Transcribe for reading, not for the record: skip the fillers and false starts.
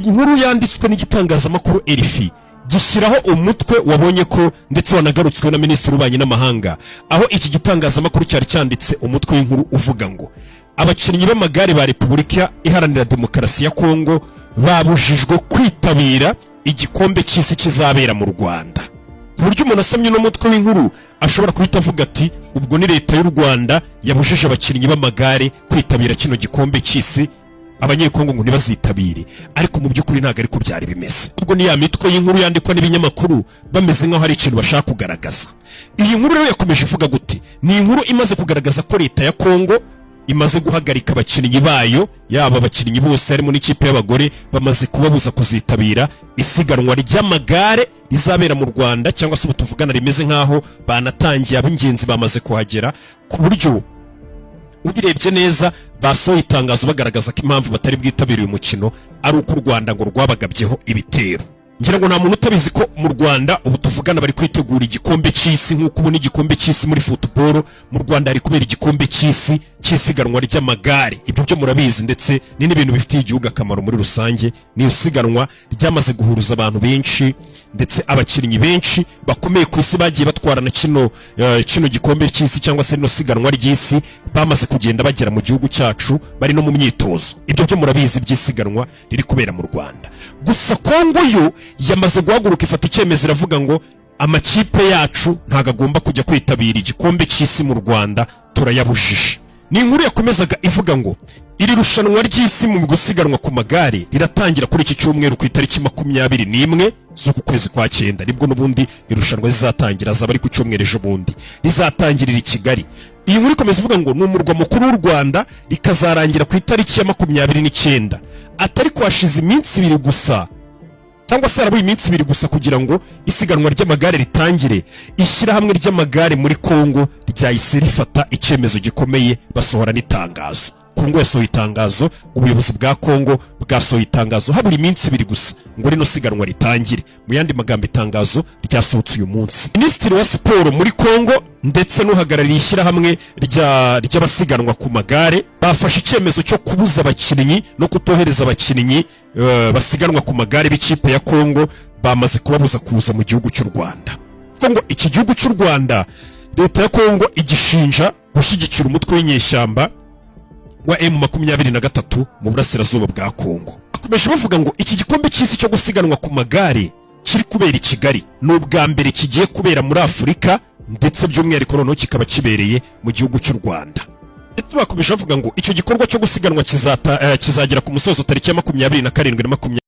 inkuru yanditswe n'igitangazamakuru RFI gishyiraho umutwe wabonye ko ndetse wanagarutswe na Minisitiri w'Ububanyi n'Amahanga, aho iki gitangazamakuru cyari cyanditse umutwe w'inkuru uvuga ngo abakinnyi b'amagare ba Repubulika Iharanira Demokarasi ya Kongo babujijwe kwitabira igikombe cy'isi kizabera mu Rwanda. Ku buryo umuntu asomye no mutwe w'inkuru ashobora kuhita avuga ati ubwo ni leta y'u Rwanda yabujije abakinnyi b'amagare kwitabira kino gikombe cy'isi, abanyekongo ngo ntibazitabire. Ariko mu by'ukuri ntago ariko byari bimeze. Ubwo ni ya mitwe y'inkuru yandikwa n'ibinyamakuru bameze nk'aho hari ikintu bashaka kugaragaza. Iyi nkuru rero yakomeje ivuga gute? Ni inkuru imaze kugaragaza ko leta ya Kongo imaze guhagarika abakinnyi bayo, yaba abakinnyi bose harimo n'ikipe y'abagore, bamaze kubabuza kuzitabira isiganwa ry'amagare rizabera mu Rwanda, cyangwa se ubutuvugana rimeze nk'aho banatangiye ab'ingenzi bamaze kuhagera. Ku buryo ubirebye neza basohoye itangazo bagaragaza ko impamvu batari bwitabiriye umukino ari uko u Rwanda ngo rwabagabyeho ibitero. Ngira ngo nta muntu utabizi ko mu Rwanda ubu tuvugana bari kwitegura igikombe cy'isi, nk'uko ubona igikombe cy'isi muri football mu Rwanda hari kubera igikombe cy'isi cy'isiganwa ry'amagare. Ibyo byo murabizi, ndetse ni n'ibintu bifitiye igihugu akamaro muri rusange. Ni isiganwa ryamaze guhuruza abantu benshi, ndetse abakinnyi benshi bakomeye ku isi bagiye batwarana kino gikombe cy'isi cyangwa se no siganwa ry'isi bamaze kugenda bagera mu gihugu cyacu, bari no mu myitozo. Ibyo byo murabizi by'isiganwa riri kubera mu Rwanda. Gusa Kongo yo yamaze guhaguruka ifata icyemezo iravuga ngo amakipe yacu ntago agomba kujya kwitabira igikombe cy'isi mu Rwanda, turayabujije. Ni inkuru yakomezaga ivuga ngo iri rushanwa ry'isi mu gusiganwa ku magare riratangira kuri iki cyumweru ku itariki 21 z'uku kwezi kwa 9, nibwo n'ubundi irushanwa rizatangira, azaba ari ku cyumweru ejo bundi rizatangirira i Kigali. Iyi nkuru ikomeza ivuga ngo ni umurwa mukuru w'u Rwanda, rikazarangira ku itariki ya 29. Atari kwashize iminsi 2 gusa, cyangwa se harabuye iminsi 2 gusa kugira ngo isiganwa ry'amagare ritangire. Ishyirahamwe ry'amagare muri Kongo ryahise rifata icyemezo gikomeye, basohora n'itangazo. Kongo yasohoye itangazo, ubuyobozi bwa Kongo bwasohoye itangazo habura iminsi 2 gusa ngo rino siganwa ritangire. Mu yandi magambo itangazo ryasohotse uyu munsi. Minisitiri wa Siporo muri Kongo ndetse n'uhagarariye ishyirahamwe ry'abasiganwa ku magare bafashe icyemezo cyo kubuza abakinnyi no kutohereza abakinnyi basiganwa ku magare b'ikipe ya Kongo, bamaze kubabuza kuza mu gihugu cy'u Rwanda. Kongo, iki gihugu cy'u Rwanda, leta ya Kongo igishinja gushyigikira umutwe w'inyeshyamba wa M23 mu burasirazuba bwa Kongo. Bakomeje bavuga ngo iki gikombe cy'isi cyo gusiganwa ku magare kiri kubera i Kigali ni ubwa mbere kigiye kubera muri Afurika, ndetse by'umwihariko noneho kikaba kibereye mu gihugu cy'u Rwanda. Ndetse bakomeje bavuga ngo icyo gikorwa cyo gusiganwa kizagera ku musozo tariki ya 27 na 20